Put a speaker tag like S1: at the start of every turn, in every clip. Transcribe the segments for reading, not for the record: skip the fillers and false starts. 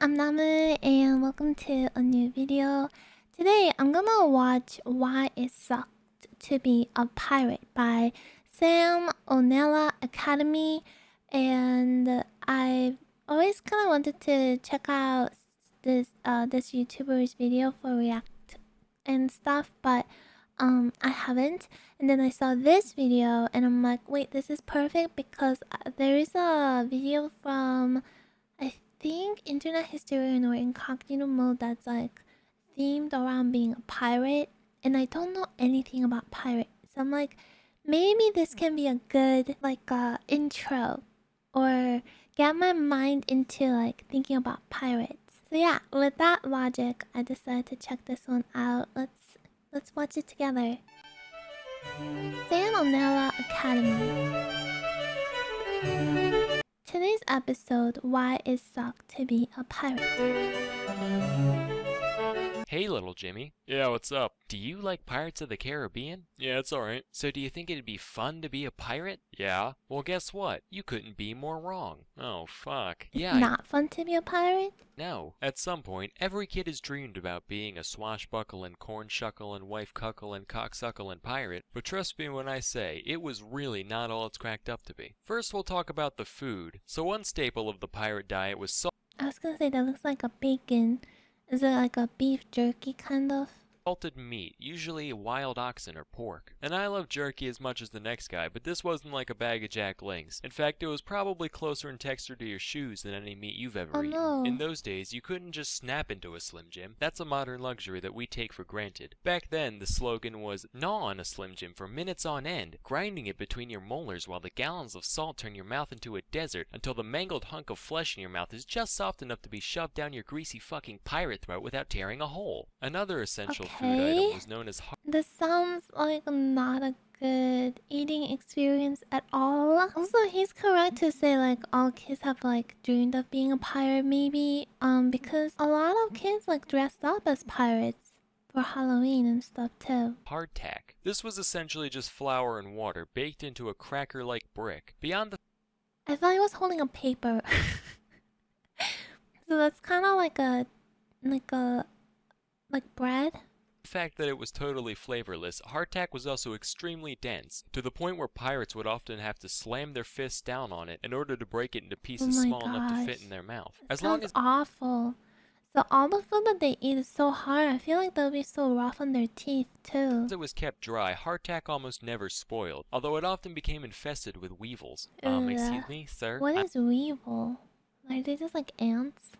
S1: I'm Namu and welcome to a new video. Today I'm gonna watch Why It Sucked to Be a Pirate by Sam Onella Academy, and I've always kind of wanted to check out this YouTuber's video for react and stuff, but I haven't. And then I saw this video and I'm like, wait, this is perfect because there is a video from I think internet historian or incognito mode that's like themed around being a pirate, and I don't know anything about pirates. So I'm like, maybe this can be a good intro or get my mind into like thinking about pirates. So yeah, with that logic, I decided to check this one out. Let's watch it together. Salmonella Academy. Today's episode, Why It Sucked to Be a Pirate.
S2: Hey, little Jimmy. Yeah, what's up? Do you like Pirates of the Caribbean? Yeah, it's alright. So do you think it'd be fun to be a pirate? Yeah. Well, guess what? You couldn't be more wrong. Oh, fuck.
S1: It's not fun to be a pirate?
S2: No. At some point, every kid has dreamed about being a swashbuckling, corn-shuckling, wife-cuckling, cocksuckling pirate, but trust me when I say, it was really not all it's cracked up to be. First, we'll talk about the food. So one staple of the pirate diet was salt.
S1: I was gonna say that looks like a bacon. Is it like a beef jerky kind of?
S2: Salted meat, usually wild oxen or pork. And I love jerky as much as the next guy, but this wasn't like a bag of Jack Links. In fact, it was probably closer in texture to your shoes than any meat you've ever eaten.
S1: No.
S2: In those days, you couldn't just snap into a Slim Jim. That's a modern luxury that we take for granted. Back then, the slogan was, gnaw on a Slim Jim for minutes on end, grinding it between your molars while the gallons of salt turn your mouth into a desert until the mangled hunk of flesh in your mouth is just soft enough to be shoved down your greasy fucking pirate throat without tearing a hole. Another essential food item was known as
S1: this sounds like not a good eating experience at all. Also, he's correct to say like all kids have like dreamed of being a pirate, maybe because a lot of kids like dressed up as pirates for Halloween and stuff too.
S2: hardtack. This was essentially just flour and water baked into a cracker-like brick. Beyond the
S1: I thought he was holding a paper. So that's kind of like bread.
S2: fact that it was totally flavorless, hardtack was also extremely dense, to the point where pirates would often have to slam their fists down on it in order to break it into pieces small enough to fit in their mouth.
S1: As long as awful. So all the food that they eat is so hard. I feel like they'll be so rough on their teeth too.
S2: As it was kept dry, hardtack almost never spoiled, although it often became infested with weevils. Excuse me, sir?
S1: What is weevil? Are they just like ants?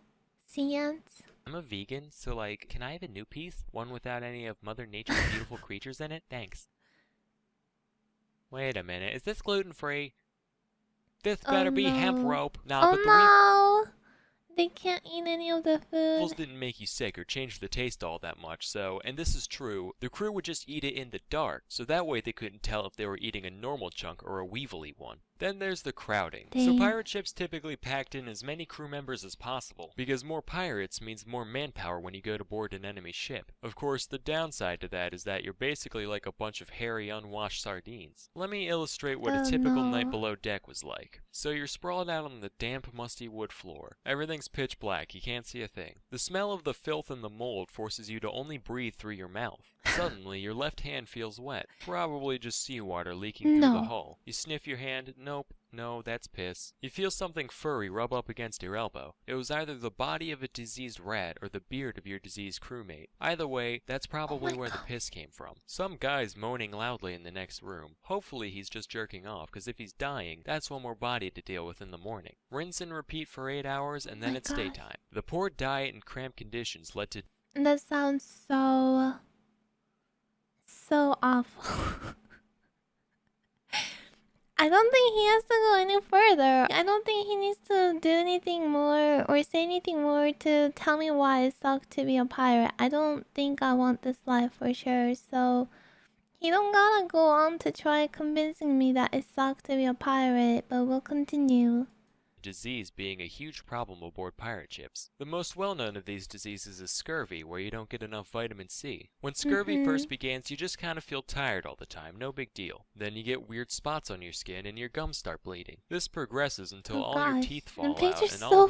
S1: Sea ants?
S2: I'm a vegan, so like, can I have a new piece? One without any of Mother Nature's beautiful creatures in it? Thanks. Wait a minute, is this gluten-free? This better be hemp rope. Nah, but
S1: no! They can't eat any of the food.
S2: Weevils didn't make you sick or change the taste all that much, so, and this is true, the crew would just eat it in the dark, so that way they couldn't tell if they were eating a normal chunk or a weevily one. Then there's the crowding. So pirate ships typically packed in as many crew members as possible, because more pirates means more manpower when you go to board an enemy ship. Of course, the downside to that is that you're basically like a bunch of hairy, unwashed sardines. Let me illustrate what a typical night below deck was like. So you're sprawled out on the damp, musty wood floor. Everything's pitch black, you can't see a thing. The smell of the filth and the mold forces you to only breathe through your mouth. Suddenly, your left hand feels wet. Probably just seawater leaking through the hull. You sniff your hand. Nope. No, that's piss. You feel something furry rub up against your elbow. It was either the body of a diseased rat or the beard of your diseased crewmate. Either way, that's probably where the piss came from. Some guy's moaning loudly in the next room. Hopefully he's just jerking off, because if he's dying, that's one more body to deal with in the morning. Rinse and repeat for 8 hours, and then it's daytime. The poor diet and cramped conditions led to...
S1: That sounds so awful. I don't think he has to go any further. I don't think he needs to do anything more or say anything more to tell me why it sucked to be a pirate. I don't think I want this life for sure. So he don't gotta go on to try convincing me that it sucks to be a pirate, but we'll continue.
S2: Disease being a huge problem aboard pirate ships. The most well-known of these diseases is scurvy, where you don't get enough vitamin C. When scurvy first begins, you just kind of feel tired all the time, no big deal. Then you get weird spots on your skin and your gums start bleeding. This progresses until all your teeth fall out and all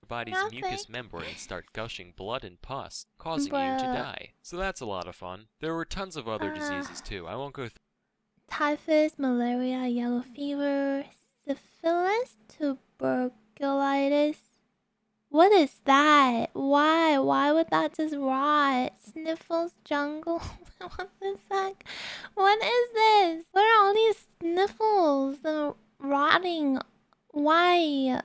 S2: body's mucous membranes start gushing blood and pus, causing you to die. So that's a lot of fun. There were tons of other diseases too. I won't go through.
S1: Typhus, malaria, yellow fever, syphilis, tuberculosis. What is that? Why? Why would that just rot? Sniffles, jungle. What the fuck? What is this? What are all these sniffles and rotting? Why?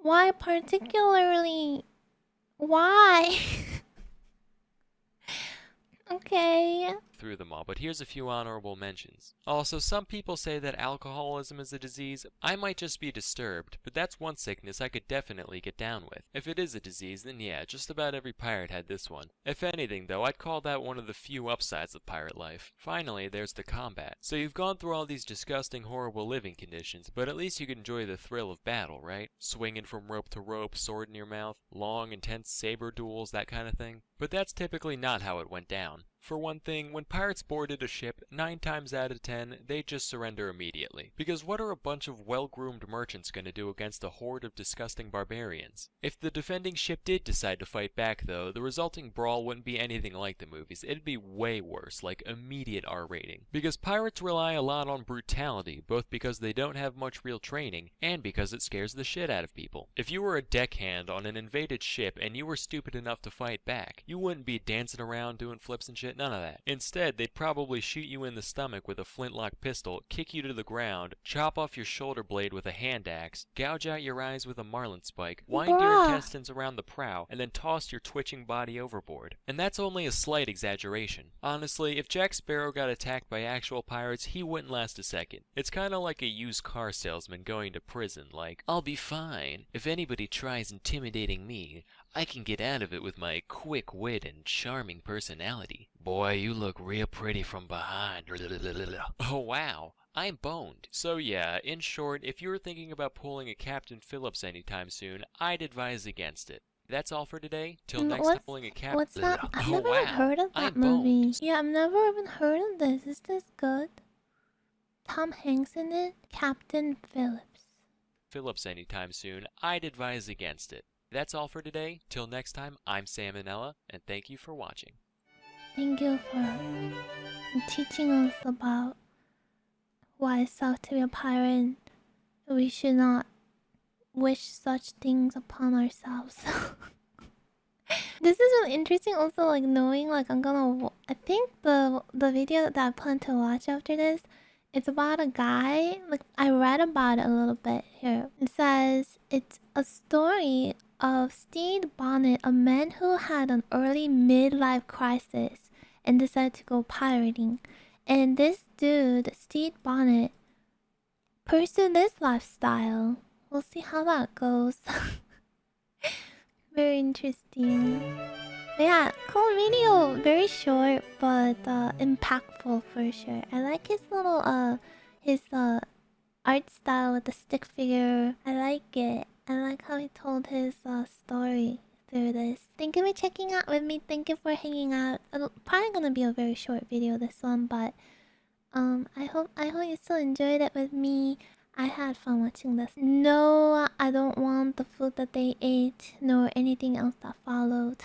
S1: Why particularly? Why? Okay.
S2: Through them all, but here's a few honorable mentions. Also, some people say that alcoholism is a disease. I might just be disturbed, but that's one sickness I could definitely get down with. If it is a disease, then yeah, just about every pirate had this one. If anything, though, I'd call that one of the few upsides of pirate life. Finally, there's the combat. So you've gone through all these disgusting, horrible living conditions, but at least you can enjoy the thrill of battle, right? Swinging from rope to rope, sword in your mouth, long, intense saber duels, that kind of thing. But that's typically not how it went down. For one thing, when pirates boarded a ship, 9 times out of 10, they'd just surrender immediately. Because what are a bunch of well-groomed merchants gonna do against a horde of disgusting barbarians? If the defending ship did decide to fight back though, the resulting brawl wouldn't be anything like the movies. It'd be way worse, like immediate R rating. Because pirates rely a lot on brutality, both because they don't have much real training, and because it scares the shit out of people. If you were a deckhand on an invaded ship and you were stupid enough to fight back, you wouldn't be dancing around doing flips and shit. None of that. Instead, they'd probably shoot you in the stomach with a flintlock pistol, kick you to the ground, chop off your shoulder blade with a hand axe, gouge out your eyes with a marlin spike, wind your intestines around the prow, and then toss your twitching body overboard. And that's only a slight exaggeration. Honestly, if Jack Sparrow got attacked by actual pirates, he wouldn't last a second. It's kinda like a used car salesman going to prison, like, I'll be fine. If anybody tries intimidating me, I can get out of it with my quick wit and charming personality. Boy, you look real pretty from behind. Oh wow, I'm boned. So yeah, in short, if you're thinking about pulling a Captain Phillips anytime soon, I'd advise against it. That's all for today. Till next time, pulling a Captain.
S1: What's that? I've never even heard of that movie. Yeah, I've never even heard of this. Is this good? Tom Hanks in it? Captain
S2: Phillips anytime soon, I'd advise against it. That's all for today. Till next time, I'm Sam and Ella, and thank you for watching.
S1: Thank you for teaching us about why it sucks to be a pirate. We should not wish such things upon ourselves. This is really interesting also, like knowing like I think the video that I plan to watch after this, it's about a guy, like I read about it a little bit here. It says it's a story of Stede Bonnet, a man who had an early midlife crisis and decided to go pirating. And this dude, Stede Bonnet, pursued this lifestyle. We'll see how that goes. Very interesting. But yeah, cool video. Very short, but impactful for sure. I like his little his art style with the stick figure. I like it. I like how he told his story through this. Thank you for checking out with me. Thank you for hanging out. It's probably gonna be a very short video, this one, but I hope you still enjoyed it with me. I had fun watching this. No, I don't want the food that they ate, nor anything else that followed.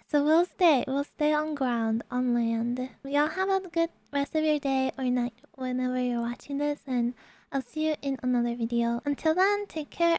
S1: So we'll stay on ground, on land. Y'all have a good rest of your day or night whenever you're watching this, and I'll see you in another video. Until then, take care.